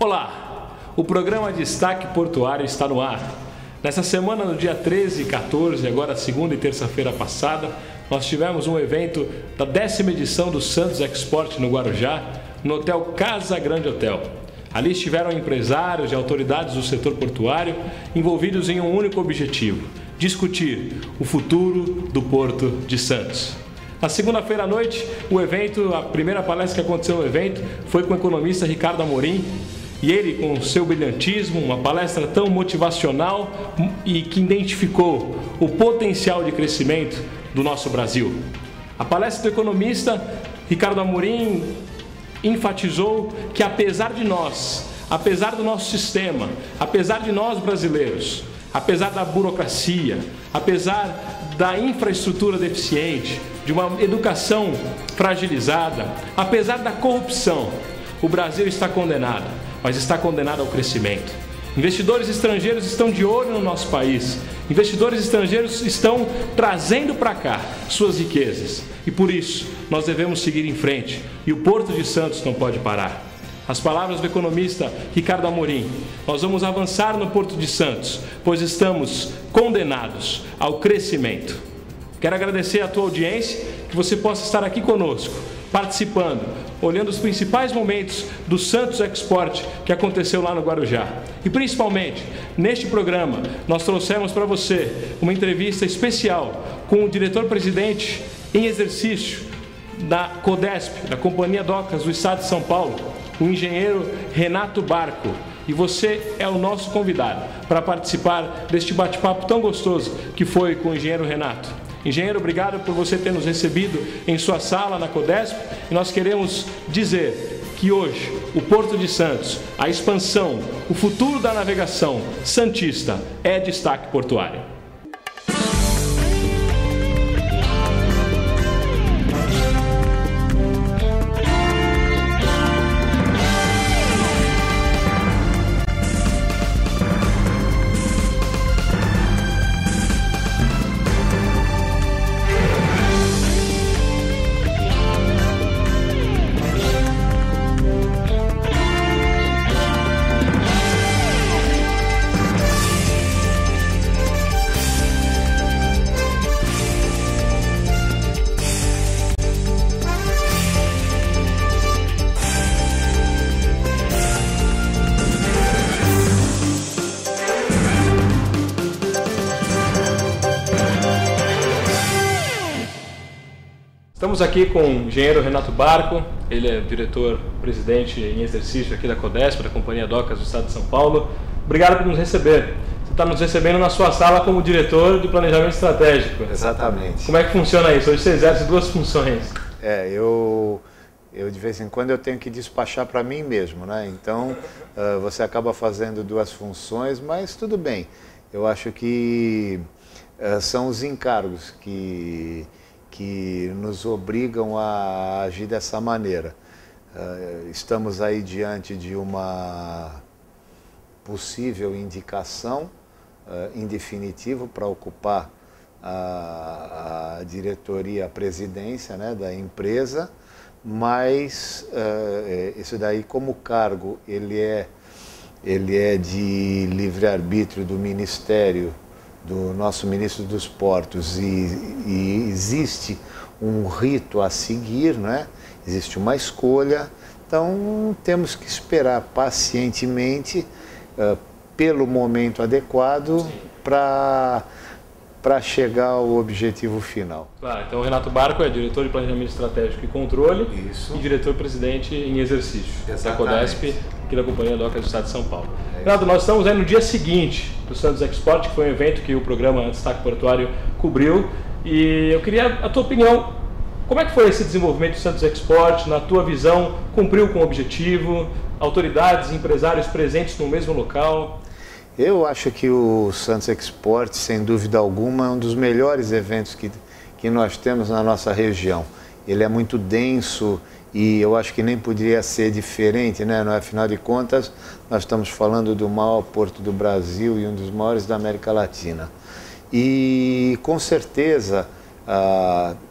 Olá, o programa Destaque Portuário está no ar. Nessa semana, no dia 13 e 14, agora segunda e terça-feira passada, nós tivemos um evento da 10ª edição do Santos Export no Guarujá, no Hotel Casa Grande Hotel. Ali estiveram empresários e autoridades do setor portuário envolvidos em um único objetivo: discutir o futuro do Porto de Santos. Na segunda-feira à noite, a primeira palestra que aconteceu no evento foi com o economista Ricardo Amorim, e ele, com seu brilhantismo, uma palestra tão motivacional e que identificou o potencial de crescimento do nosso Brasil. A palestra do economista Ricardo Amorim enfatizou que apesar de nós, apesar do nosso sistema, apesar de nós brasileiros, apesar da burocracia, apesar da infraestrutura deficiente, de uma educação fragilizada, apesar da corrupção, o Brasil está condenado, mas está condenado ao crescimento. Investidores estrangeiros estão de olho no nosso país. Investidores estrangeiros estão trazendo para cá suas riquezas. E por isso, nós devemos seguir em frente. E o Porto de Santos não pode parar. As palavras do economista Ricardo Amorim: nós vamos avançar no Porto de Santos, pois estamos condenados ao crescimento. Quero agradecer a tua audiência, que você possa estar aqui conosco, participando, olhando os principais momentos do Santos Export que aconteceu lá no Guarujá. E principalmente, neste programa, nós trouxemos para você uma entrevista especial com o diretor-presidente em exercício da CODESP, da Companhia Docas do Estado de São Paulo, o engenheiro Renato Barco. E você é o nosso convidado para participar deste bate-papo tão gostoso que foi com o engenheiro Renato. Engenheiro, obrigado por você ter nos recebido em sua sala na CODESP, e nós queremos dizer que hoje o Porto de Santos, a expansão, o futuro da navegação santista é destaque portuário. Estamos aqui com o engenheiro Renato Barco, ele é diretor-presidente em exercício aqui da CODESP, da Companhia Docas do Estado de São Paulo. Obrigado por nos receber. Você está nos recebendo na sua sala como diretor de planejamento estratégico. Exatamente. Como é que funciona isso? Hoje você exerce duas funções. Eu de vez em quando eu tenho que despachar para mim mesmo, né? Então você acaba fazendo duas funções, mas tudo bem. Eu acho que são os encargos que nos obrigam a agir dessa maneira. Estamos aí diante de uma possível indicação em definitivo para ocupar a diretoria, a presidência, né, da empresa, mas isso daí, como cargo ele é de livre-arbítrio do Ministério, do nosso ministro dos Portos, e existe um rito a seguir, né? Existe uma escolha, então temos que esperar pacientemente pelo momento adequado para chegar ao objetivo final. Claro, então o Renato Barco é diretor de planejamento estratégico e controle. Isso. E diretor-presidente em exercício. Exatamente. Da CODESP, aqui da Companhia Docas do Estado de São Paulo. Renato, nós estamos aí no dia seguinte do Santos Export, que foi um evento que o programa Destaque Portuário cobriu, e eu queria a tua opinião. Como é que foi esse desenvolvimento do Santos Export? Na tua visão, cumpriu com o objetivo? Autoridades e empresários presentes no mesmo local? Eu acho que o Santos Export, sem dúvida alguma, é um dos melhores eventos que nós temos na nossa região. Ele é muito denso e eu acho que nem poderia ser diferente, né? Afinal de contas, nós estamos falando do maior porto do Brasil e um dos maiores da América Latina. E, com certeza,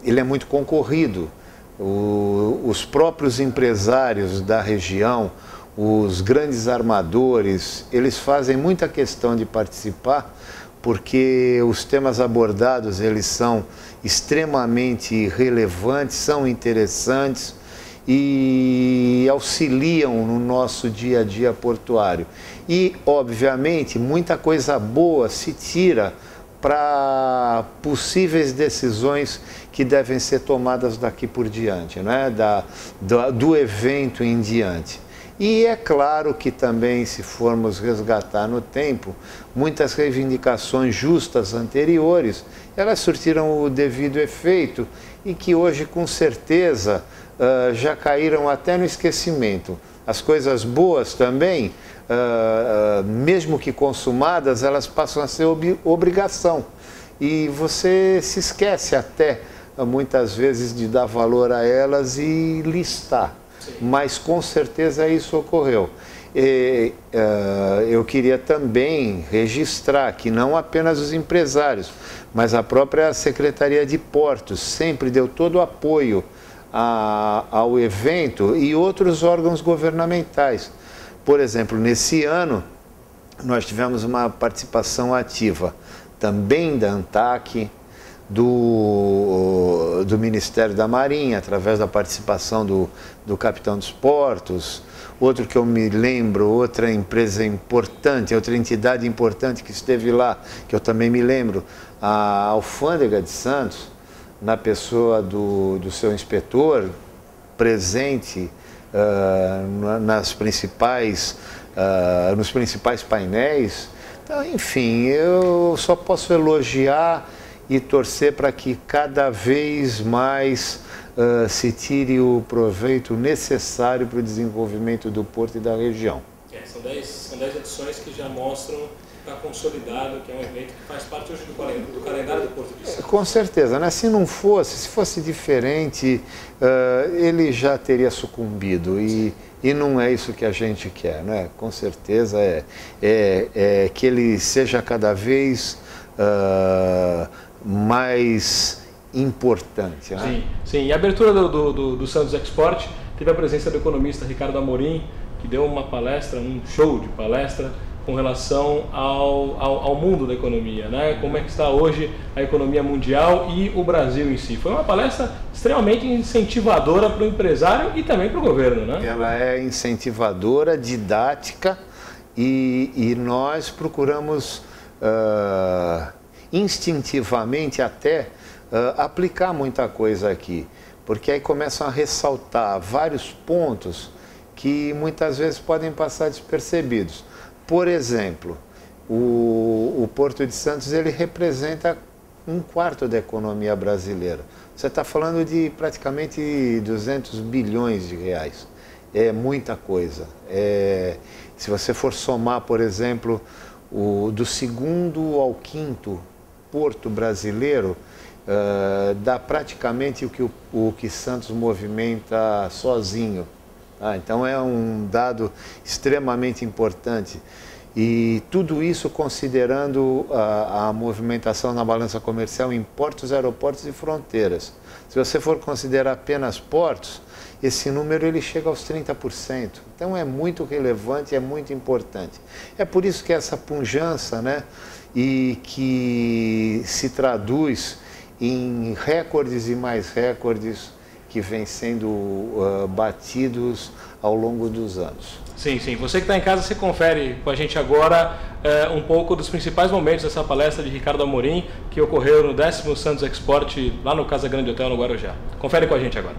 ele é muito concorrido. Os próprios empresários da região, os grandes armadores, eles fazem muita questão de participar, porque os temas abordados, eles são extremamente relevantes, são interessantes e auxiliam no nosso dia a dia portuário. E, obviamente, muita coisa boa se tira para possíveis decisões que devem ser tomadas daqui por diante, né? do evento em diante. E é claro que também, se formos resgatar no tempo, muitas reivindicações justas anteriores, elas surtiram o devido efeito e que hoje, com certeza, já caíram até no esquecimento. As coisas boas também, mesmo que consumadas, elas passam a ser obrigação. E você se esquece até, muitas vezes, de dar valor a elas e listar. Mas com certeza isso ocorreu. Eu queria também registrar que não apenas os empresários, mas a própria Secretaria de Portos sempre deu todo o apoio ao evento e outros órgãos governamentais. Por exemplo, nesse ano nós tivemos uma participação ativa também da ANTAQ, do Ministério da Marinha, através da participação do Capitão dos Portos. Outro que eu me lembro, outra empresa importante, outra entidade importante que esteve lá, que eu também me lembro, a Alfândega de Santos, na pessoa do seu inspetor, presente nos principais painéis. Então, enfim, eu só posso elogiar e torcer para que cada vez mais se tire o proveito necessário para o desenvolvimento do porto e da região. São 10 edições que já mostram que está consolidado, que é um evento que faz parte hoje do calendário do Porto de Santos. Com certeza, né? Se fosse diferente, ele já teria sucumbido e não é isso que a gente quer, né? Com certeza é que ele seja cada vez mais importante, né? Sim, sim. E a abertura do Santos Export teve a presença do economista Ricardo Amorim, que deu uma palestra, um show de palestra com relação ao mundo da economia, né? Como é que está hoje a economia mundial e o Brasil em si. Foi uma palestra extremamente incentivadora para o empresário e também para o governo, né? Ela é incentivadora, didática e nós procuramos instintivamente até aplicar muita coisa aqui, porque aí começam a ressaltar vários pontos que muitas vezes podem passar despercebidos. Por exemplo, o Porto de Santos, ele representa 1/4 da economia brasileira. Você está falando de praticamente 200 bilhões de reais. É muita coisa. Se você for somar, por exemplo, do 2º ao 5º porto brasileiro, dá praticamente o que Santos movimenta sozinho. Então é um dado extremamente importante. E tudo isso considerando a movimentação na balança comercial em portos, aeroportos e fronteiras. Se você for considerar apenas portos, esse número ele chega aos 30%. Então é muito relevante, é muito importante. É por isso que essa pujança, né, e que se traduz em recordes e mais recordes que vêm sendo batidos ao longo dos anos. Sim, sim. Você que está em casa, você confere com a gente agora um pouco dos principais momentos dessa palestra de Ricardo Amorim, que ocorreu no 10º Santos Export, lá no Casa Grande Hotel, no Guarujá. Confere com a gente agora.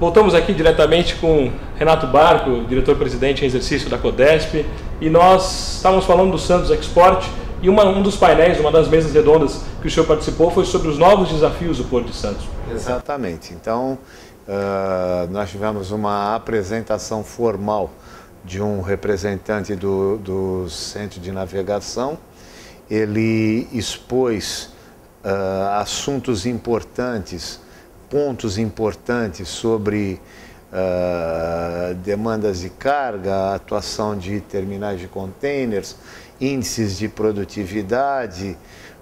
Voltamos aqui diretamente com Renato Barco, diretor-presidente em exercício da Codesp, e nós estávamos falando do Santos Export, e um dos painéis, uma das mesas redondas que o senhor participou foi sobre os novos desafios do Porto de Santos. Exatamente. Então, nós tivemos uma apresentação formal de um representante do Centro de Navegação. Ele expôs assuntos importantes, pontos importantes sobre demandas de carga, atuação de terminais de containers, índices de produtividade,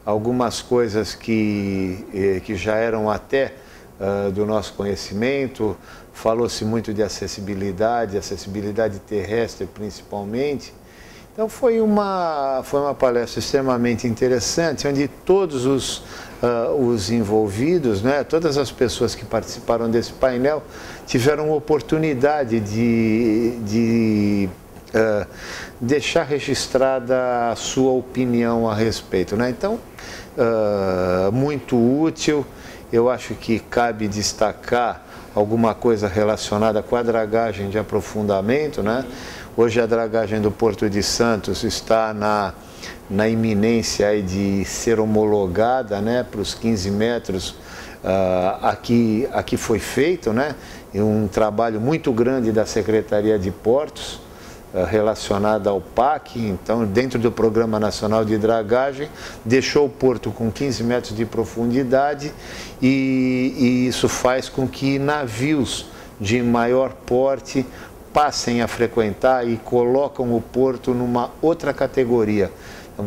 algumas coisas que já eram até do nosso conhecimento. Falou-se muito de acessibilidade terrestre principalmente. Então foi uma palestra extremamente interessante, onde todos os envolvidos, né, todas as pessoas que participaram desse painel tiveram oportunidade de deixar registrada a sua opinião a respeito, né? Então, muito útil. Eu acho que cabe destacar alguma coisa relacionada com a dragagem de aprofundamento, né? Hoje a dragagem do Porto de Santos está na iminência aí de ser homologada, né, para os 15 metros. Aqui foi feito, né, um trabalho muito grande da Secretaria de Portos, relacionada ao PAC. Então, dentro do Programa Nacional de Dragagem, deixou o porto com 15 metros de profundidade e isso faz com que navios de maior porte passem a frequentar e colocam o porto numa outra categoria. Então,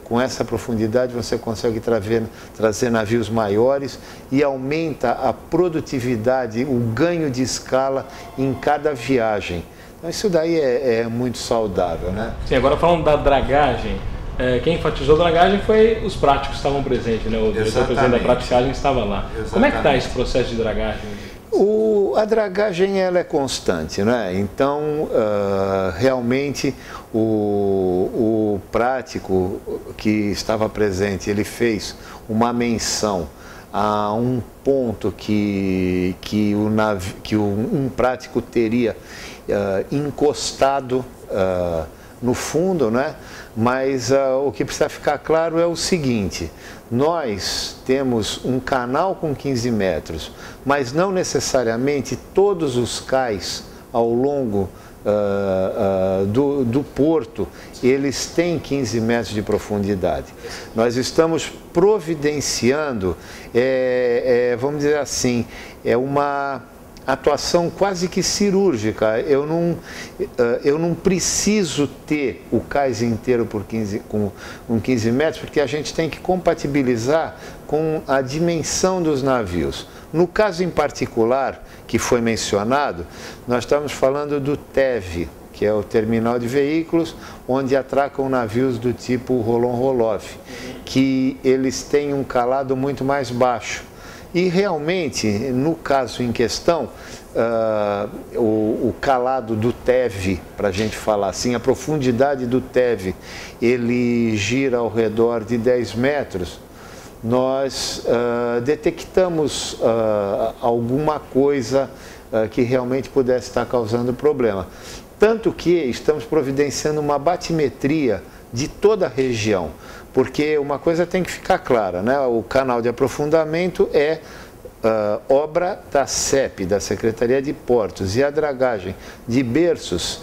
com essa profundidade, você consegue trazer navios maiores e aumenta a produtividade, o ganho de escala em cada viagem. Então, isso daí é muito saudável, né? Sim, agora falando da dragagem, quem enfatizou a dragagem foi os práticos que estavam presentes, né? O diretor-presidente da praticagem estava lá. Exatamente. Como é que está esse processo de dragagem? A dragagem ela é constante, né? Então, realmente, o prático que estava presente, ele fez uma menção a um ponto que um prático teria encostado no fundo, né? Mas o que precisa ficar claro é o seguinte: nós temos um canal com 15 metros, mas não necessariamente todos os cais ao longo do porto, eles têm 15 metros de profundidade. Nós estamos providenciando, vamos dizer assim, uma atuação quase que cirúrgica. Eu não preciso ter o cais inteiro com 15 metros, porque a gente tem que compatibilizar com a dimensão dos navios. No caso em particular, que foi mencionado, nós estamos falando do TEV, que é o terminal de veículos, onde atracam navios do tipo Roll-on-Roll-off, que eles têm um calado muito mais baixo. E realmente, no caso em questão, o calado do TEV, para a gente falar assim, a profundidade do TEV, ele gira ao redor de 10 metros, nós detectamos alguma coisa que realmente pudesse estar causando problema. Tanto que estamos providenciando uma batimetria de toda a região, porque uma coisa tem que ficar clara, né? O canal de aprofundamento é obra da CEP, da Secretaria de Portos, e a dragagem de berços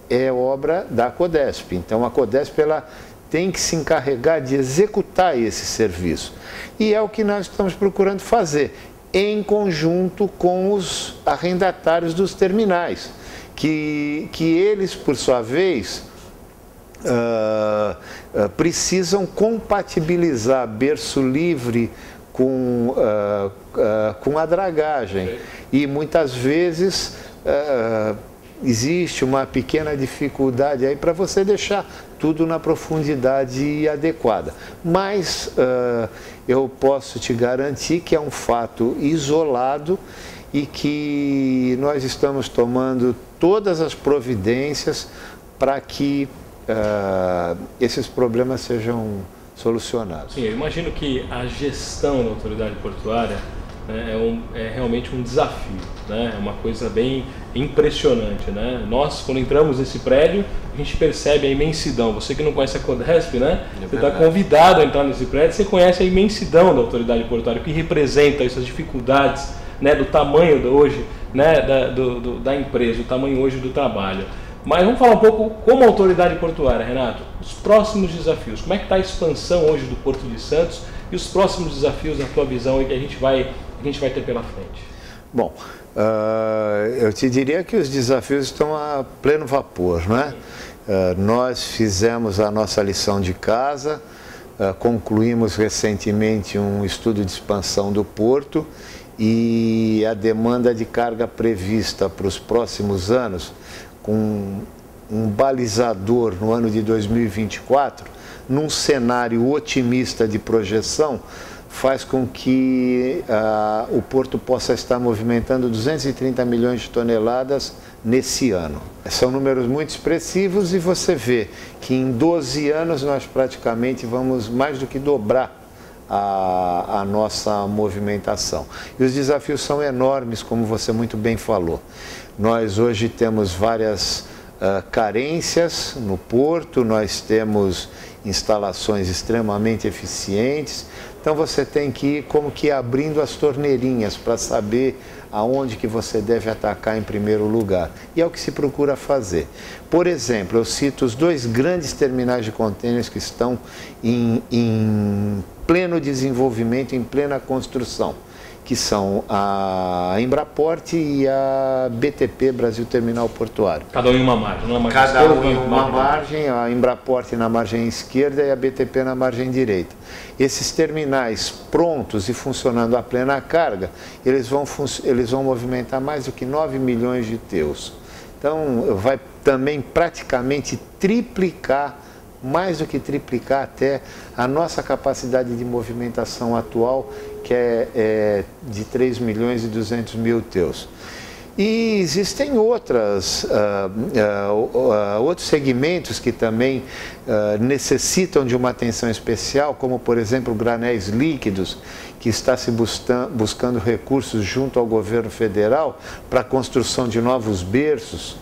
é obra da Codesp. Então a Codesp ela tem que se encarregar de executar esse serviço. E é o que nós estamos procurando fazer, em conjunto com os arrendatários dos terminais, que eles, por sua vez, precisam compatibilizar berço livre com a dragagem. E muitas vezes existe uma pequena dificuldade aí para você deixar tudo na profundidade adequada. Mas eu posso te garantir que é um fato isolado e que nós estamos tomando todas as providências para que esses problemas sejam solucionados. Sim, eu imagino que a gestão da autoridade portuária né, é realmente um desafio, né? É uma coisa bem impressionante, né? Nós, quando entramos nesse prédio, a gente percebe a imensidão. Você que não conhece a Codesp, né? Você está convidado a entrar nesse prédio, você conhece a imensidão da autoridade portuária, o que representa essas dificuldades, né, do tamanho hoje, né, da empresa, o tamanho hoje do trabalho. Mas vamos falar um pouco como autoridade portuária, Renato, os próximos desafios. Como é que está a expansão hoje do Porto de Santos e os próximos desafios, na tua visão, que a gente vai ter pela frente? Bom, eu te diria que os desafios estão a pleno vapor, né? Nós fizemos a nossa lição de casa, concluímos recentemente um estudo de expansão do porto e a demanda de carga prevista para os próximos anos, com um balizador no ano de 2024, num cenário otimista de projeção, faz com que o porto possa estar movimentando 230 milhões de toneladas nesse ano. São números muito expressivos e você vê que em 12 anos nós praticamente vamos mais do que dobrar a nossa movimentação. E os desafios são enormes, como você muito bem falou. Nós hoje temos várias carências no porto, nós temos instalações extremamente eficientes, então você tem que ir como que abrindo as torneirinhas para saber aonde que você deve atacar em primeiro lugar. E é o que se procura fazer. Por exemplo, eu cito os 2 grandes terminais de contêineres que estão em pleno desenvolvimento, em plena construção, que são a Embraport e a BTP, Brasil Terminal Portuário. Cada um em uma margem, não é? Cada um em uma margem, a Embraport na margem esquerda e a BTP na margem direita. Esses terminais prontos e funcionando a plena carga, eles vão movimentar mais do que 9 milhões de TEUs. Então, vai também praticamente triplicar, mais do que triplicar até a nossa capacidade de movimentação atual, que é de 3 milhões e 200 mil TEUs. E existem outros segmentos que também necessitam de uma atenção especial, como por exemplo granéis líquidos, que está se buscando recursos junto ao governo federal para a construção de novos berços.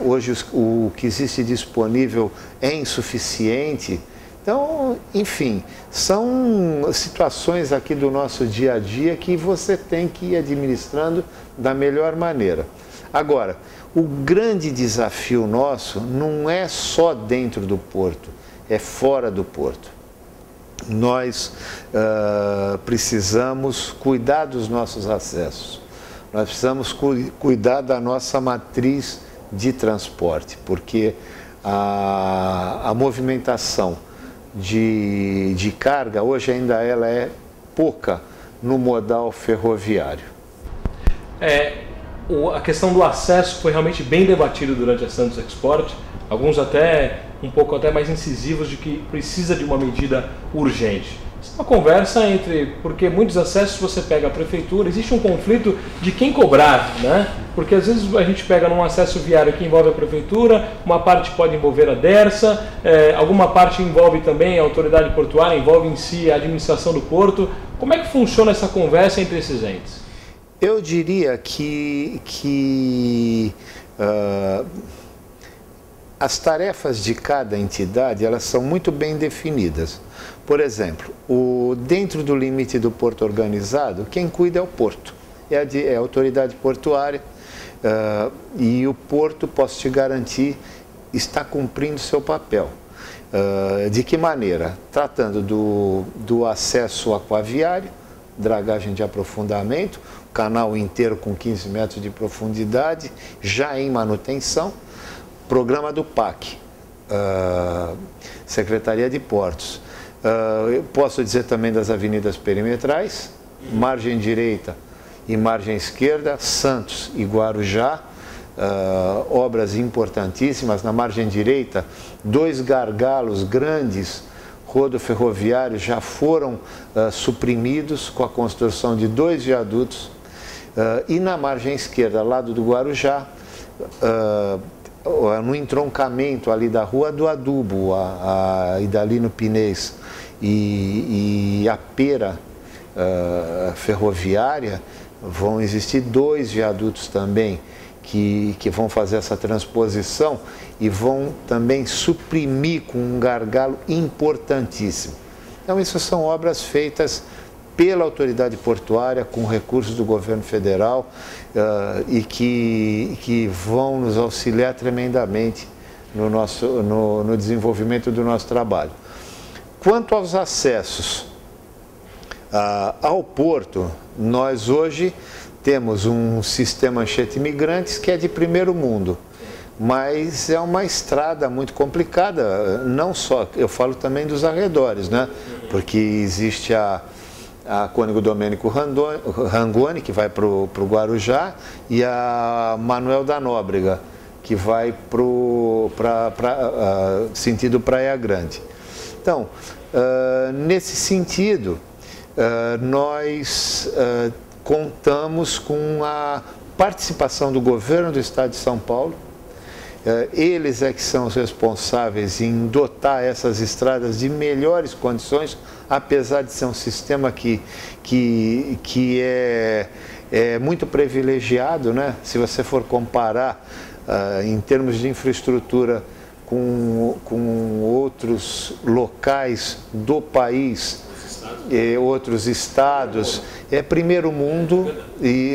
Hoje o que existe disponível é insuficiente. Então, enfim, são situações aqui do nosso dia a dia que você tem que ir administrando da melhor maneira. Agora, o grande desafio nosso não é só dentro do porto, é fora do porto. Nós precisamos cuidar dos nossos acessos, nós precisamos cuidar da nossa matriz de transporte, porque a movimentação de carga, hoje ainda ela é pouca no modal ferroviário. A questão do acesso foi realmente bem debatido durante a Santos Export, alguns até um pouco até mais incisivos de que precisa de uma medida urgente. Uma conversa porque muitos acessos você pega a prefeitura, existe um conflito de quem cobrar, né? Porque às vezes a gente pega num acesso viário que envolve a prefeitura, uma parte pode envolver a DERSA, alguma parte envolve também a autoridade portuária, envolve em si a administração do porto. Como é que funciona essa conversa entre esses entes? Eu diria que as tarefas de cada entidade, elas são muito bem definidas. Por exemplo, dentro do limite do porto organizado, quem cuida é o porto, é a autoridade portuária, e o porto, posso te garantir, está cumprindo seu papel. De que maneira? Tratando do acesso aquaviário, dragagem de aprofundamento, canal inteiro com 15 metros de profundidade, já em manutenção, programa do PAC, Secretaria de Portos. Eu posso dizer também das avenidas perimetrais, margem direita e margem esquerda, Santos e Guarujá, obras importantíssimas. Na margem direita, 2 gargalos grandes rodoferroviários já foram suprimidos com a construção de 2 viadutos. E na margem esquerda, lado do Guarujá, no entroncamento ali da Rua do Adubo, a Idalino Pinês e a Pera, ferroviária, vão existir 2 viadutos também que vão fazer essa transposição e vão também suprimir com um gargalo importantíssimo. Então, isso são obras feitas pela autoridade portuária, com recursos do governo federal e que vão nos auxiliar tremendamente no desenvolvimento do nosso trabalho. Quanto aos acessos ao porto, nós hoje temos um sistema Anchieta Imigrantes que é de primeiro mundo, mas é uma estrada muito complicada, não só, eu falo também dos arredores, né? Porque existe a Cônigo Domênico Rangoni, que vai para o Guarujá, e a Manuel da Nóbrega, que vai para sentido Praia Grande. Então, nesse sentido, nós contamos com a participação do governo do estado de São Paulo. Eles é que são os responsáveis em dotar essas estradas de melhores condições, apesar de ser um sistema que é muito privilegiado, né? Se você for comparar em termos de infraestrutura com outros locais do país, outros estados, é primeiro mundo,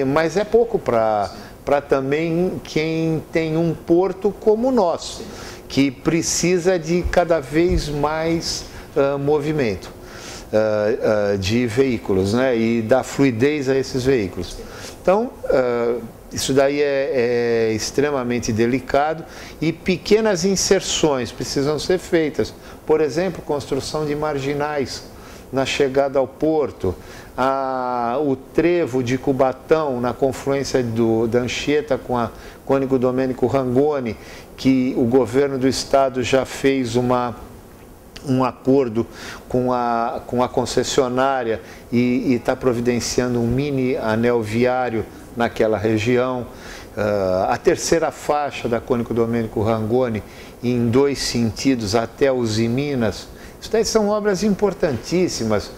mas é pouco para também quem tem um porto como o nosso, que precisa de cada vez mais movimento de veículos, né, e dar fluidez a esses veículos. Então, isso daí é extremamente delicado e pequenas inserções precisam ser feitas. Por exemplo, construção de marginais na chegada ao porto, o trevo de Cubatão, na confluência da Anchieta com a Cônigo Domênico Rangoni, que o governo do estado já fez um acordo com a concessionária e está providenciando um mini anel viário naquela região. A terceira faixa da Cônigo Domênico Rangoni, em 2 sentidos, até Minas. Isso daí são obras importantíssimas.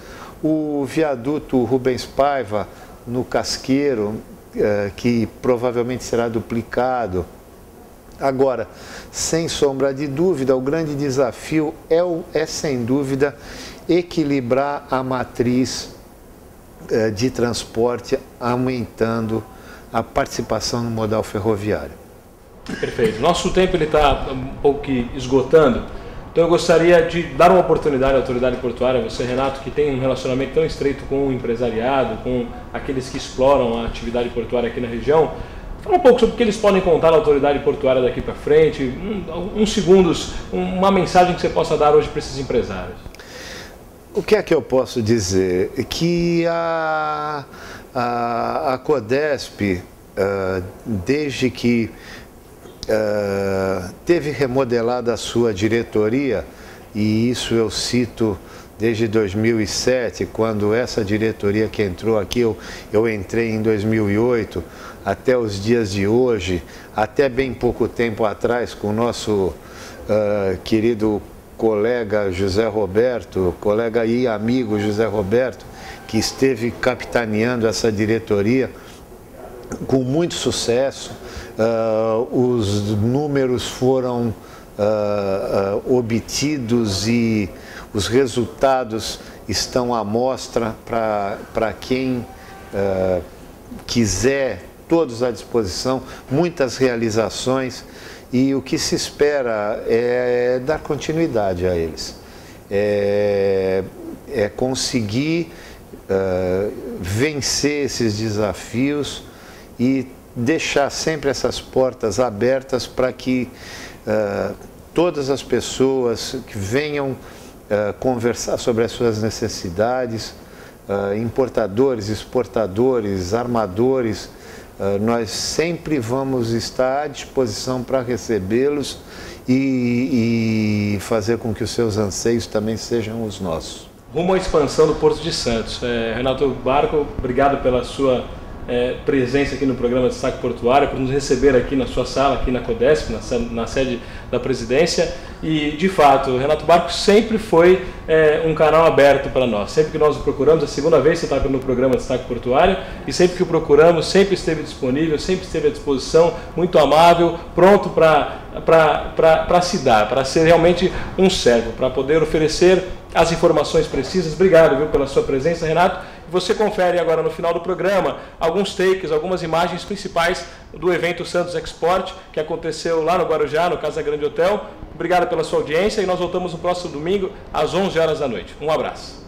O viaduto Rubens Paiva, no Casqueiro, que provavelmente será duplicado. Agora, sem sombra de dúvida, o grande desafio é sem dúvida, equilibrar a matriz de transporte, aumentando a participação no modal ferroviário. Perfeito. Nosso tempo está um pouco esgotando. Então eu gostaria de dar uma oportunidade à autoridade portuária, você, Renato, que tem um relacionamento tão estreito com o empresariado, com aqueles que exploram a atividade portuária aqui na região. Fala um pouco sobre o que eles podem contar na autoridade portuária daqui para frente, uns segundos, uma mensagem que você possa dar hoje para esses empresários. O que é que eu posso dizer? Que a Codesp, desde que teve remodelada a sua diretoria, e isso eu cito desde 2007, quando essa diretoria que entrou aqui, eu entrei em 2008, até os dias de hoje, até bem pouco tempo atrás, com o nosso querido colega José Roberto, colega e amigo José Roberto, que esteve capitaneando essa diretoria com muito sucesso. Os números foram obtidos e os resultados estão à mostra para quem quiser, todos à disposição, muitas realizações, e o que se espera é dar continuidade a eles, é conseguir vencer esses desafios e deixar sempre essas portas abertas para que todas as pessoas que venham conversar sobre as suas necessidades, importadores, exportadores, armadores, nós sempre vamos estar à disposição para recebê-los e fazer com que os seus anseios também sejam os nossos. Rumo à expansão do Porto de Santos. Renato Barco, obrigado pela sua presença aqui no programa Destaque Portuário, por nos receber aqui na sua sala, aqui na Codesp, na sede da presidência. E, de fato, o Renato Barcos sempre foi um canal aberto para nós. Sempre que nós o procuramos, a segunda vez que você está no programa Destaque Portuário, e sempre que o procuramos, sempre esteve disponível, sempre esteve à disposição, muito amável, pronto para se dar, para ser realmente um servo, para poder oferecer as informações precisas. Obrigado, viu, pela sua presença, Renato. Você confere agora no final do programa alguns takes, algumas imagens principais do evento Santos Export, que aconteceu lá no Guarujá, no Casa Grande Hotel. Obrigado pela sua audiência e nós voltamos no próximo domingo às 11 horas da noite. Um abraço.